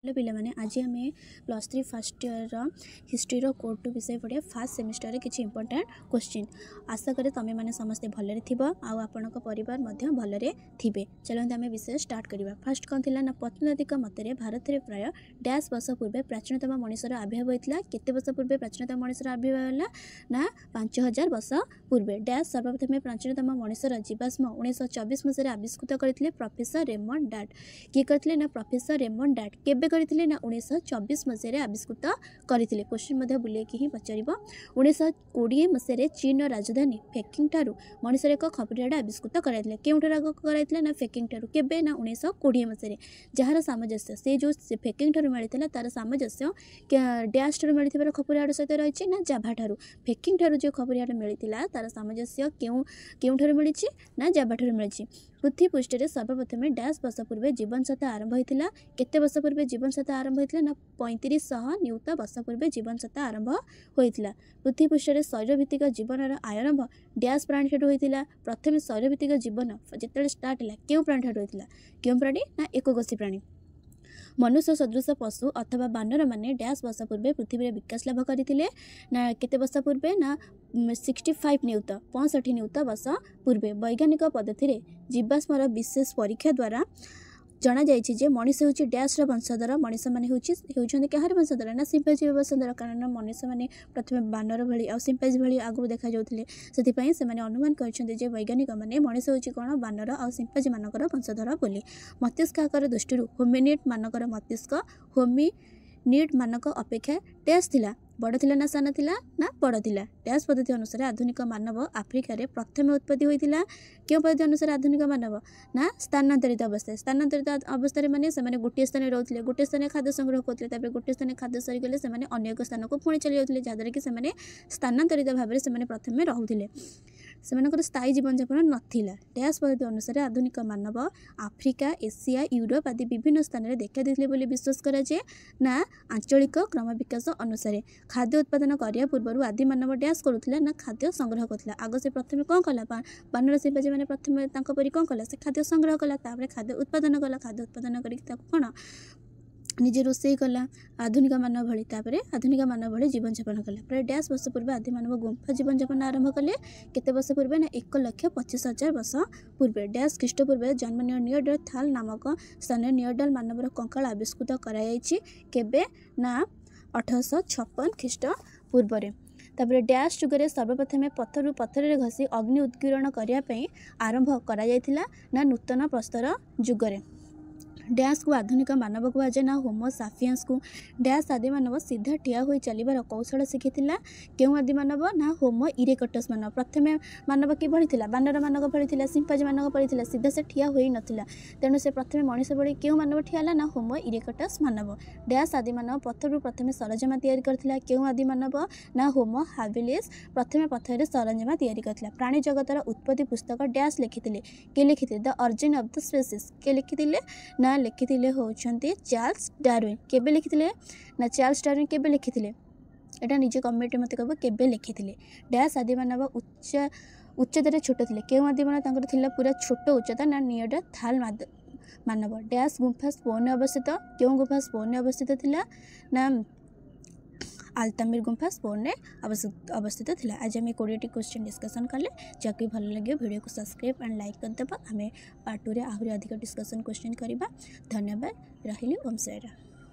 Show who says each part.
Speaker 1: Hello पिलाने आज आम +3 फर्स्ट ईयर हिस्ट्री कोड 2 विषय पढ़िया फास्ट सेमिस्टर किसी इंपोर्टेंट क्वेश्चन आशा करें तुम मैंने समस्ते भलरे थिबो आउ आपनक परिवार मध्य भलरे थिबे। चलते आम विषय स्टार्ट करवा। फर्स्ट कौन थिला ना पत्नैतिक मतरे भारत में प्राय डैश वर्ष पूर्व प्राचीनतम मनुष्यर आविर्भाव होता। केते वर्ष पूर्व प्राचीनतम मनुष्यर आविर्भाव होला ना 5000 वर्ष पूर्व। डैश सर्वप्रथम प्राचीनतम मनुष्यर जीवाश्म 1924 मसीह आविष्कृत करते प्रोफेसर रेमंड डाट। किए करते ना प्रोफेसर रेमंड डाट केबे करथिले ना 1924 मसीह आविष्कृत करथिले। क्वेश्चन बुले कि पचार 1920 मसीह चीन राजधानी पेकिंग ठारू मनुष्य एक खपरिया आविष्कृत कराइले। केउठार कराइले ना पेकिंग ठारू केबे ना 1920 मसीह जार सामंजस्य से जो पेकिंग ठारू मिलता तार सामंजस्य डैश ठारू मिलथिबार खपरिया सहित रही ना जाभा ठारू। पेकिंग ठारू जो खपरिया मिलता तार सामंजस्य केउठारू मिली ना जाभा ठारू मिली। पृथ्वी पृष्ठ में सर्वप्रथम डैश वर्ष पूर्व जीवन सत्ता आरंभ होता। केते वर्ष पूर्व जीवन सत्ता आरंभ होता ना 3500 नियुत वर्ष पूर्व जीवन सत्ता आरंभ होता। पृथ्वी पृष्ठ में शैलभित्तिक जीवन आरंभ डैश प्राणी ठारू होता। प्रथम शैलभित्तिक जीवन जिते स्टार्ट है क्यों प्राणी ठारू होता क्यों प्राणी ना एककोषी प्राणी। मनुष्य सदृश पशु अथवा बानर माने डैश वर्ष पूर्व पृथ्वी में विकास लाभ करते ना केते वर्ष पूर्व ना 65 नियुत 65 नियुत वर्ष पूर्व। वैज्ञानिक पद्धति जीवाश्मर विशेष परीक्षा द्वारा जना जाइए मनुष्य हूँ डैश वंशधर। मनुष्य मैंने होती क्या वंशधर ना सिंपाजी वंशधर। कारण मनुष्य मैंने प्रथम बानर भाई आ सिंपाजी भाई आगुरी देखा जाते से अनुमान कर वैज्ञानिक मैंने मनुष्य हूँ कौन बानर आ सिंपाजी मानकर वंशधर बोली। मस्तिष्क आकार दृष्टि होमिनिड मानकर मस्तिष्क होमिनिड मानक अपेक्षा डैश थिला बड़ थिला ना सान थिला ना बड़ थिला। डैश पद्धति अनुसार आधुनिक मानव आफ्रिका रे प्रथम उत्पत्ति होइतिला। क्यों पद्धति अनुसार आधुनिक मानव ना स्थानांतरित अवस्था। स्थानांतरित अवस्था माने से गोटे स्थान रोते गोटे स्थान खाद्य संग्रह करते गोटे स्थान खाद्य सरीगले से अन्य एक स्थान को पुणी चली जाते जहाँद्वारा कि स्थानांतरित भाव में प्रथम रोते से स्थायी जीवन यापन नाला। डैश पद्धति अनुसार आधुनिक मानव आफ्रिका एशिया यूरोप आदि विभिन्न स्थान में देखा देते विश्वास कराए ना आंचलिक क्रम विकास अनुसार खाद्य उत्पादन करने पूर्व आदि मानव डैश करुला ना खाद्य संग्रह करुला। आग से प्रथम कौन कला बानर सिंपाजी मैंने प्रथम परी कौन कला से खाद्य संग्रह कला खाद्य उत्पादन कला। खाद्य उत्पादन कौन निजे रोषे कला आधुनिक मानव भली आधुनिक मानव भली जीवन यापन कला। प्राय डैश वर्ष पूर्व आदि मानव गुंफा जीवन यापन आरंभ कले केते वर्ष पूर्व ना 1,25,000 वर्ष पूर्व। डैश ख्रीष्टपूर्व जन्म नियरडल थाल नामक स्थान नियरडल मानवर कंकाल आविष्कृत कराई केबे ना 1856 ख्रीष्ट पूर्व। तापर डैश जुगे सर्वप्रथम पत्थर पत्थर घसी अग्नि उत्कीर्ण करने आरंभ करा ना नूतन प्रस्तर जुगरे। डैश को आधुनिक मानव कहुए ना होमो साफियंस को। डैश आदि मानव सीधा ठिया हो चलबार कौशल शिखिथिला। क्यों आदि मानव ना होमो इरेक्टस मानव। प्रथम मानव कि भली बानर मानक भली सिंपाजी मानक पड़ी सीधा से ठिया हो नथिला तेणु से प्रथम मनुष्य भली क्यों मानव ठिया ना होमो इरेक्टस मानव। डैश आदि मानव पत्थर प्रथम सरंजाम तैयारी करथिला। क्यों आदि मानव ना होमो हाबिलिस प्रथम पत्थर सरंजाम तैयारी करथिला। प्राणी जगतर उत्पत्ति पुस्तक डैश लिखिथिले के लिखिथिले the origin of the species के लिखिथिले ना लिखिथिले होचंती चार्ल्स डार्विन। केबे लिखिथिले ना चार्ल्स डार्विन केबे लिखिथिले एटा निजे कमेंट मते कहबो केबे लिखिथिले। डैश आदि मानव उच्चतार छोट थिले। क्यों आदि मानव तांकर थिला पूरा छोट उच्चता ना नियरडा थाल मानव। डैश गुंफा स्पोन अवस्थित। क्यों गुंफा स्पोन अवस्थित थिला ना आल्तामिर गुंफा स्पोन अवस्थित थिला। आज आम 20 क्वेश्चन डिस्कसन कले जहाँकि भल लगे वीडियो को सब्सक्राइब एंड लाइक करदेव। आम पार्ट 2 रे आहरी अधिक डिस्कसन क्वेश्चन करवा। धन्यवाद रही ओम साईराम।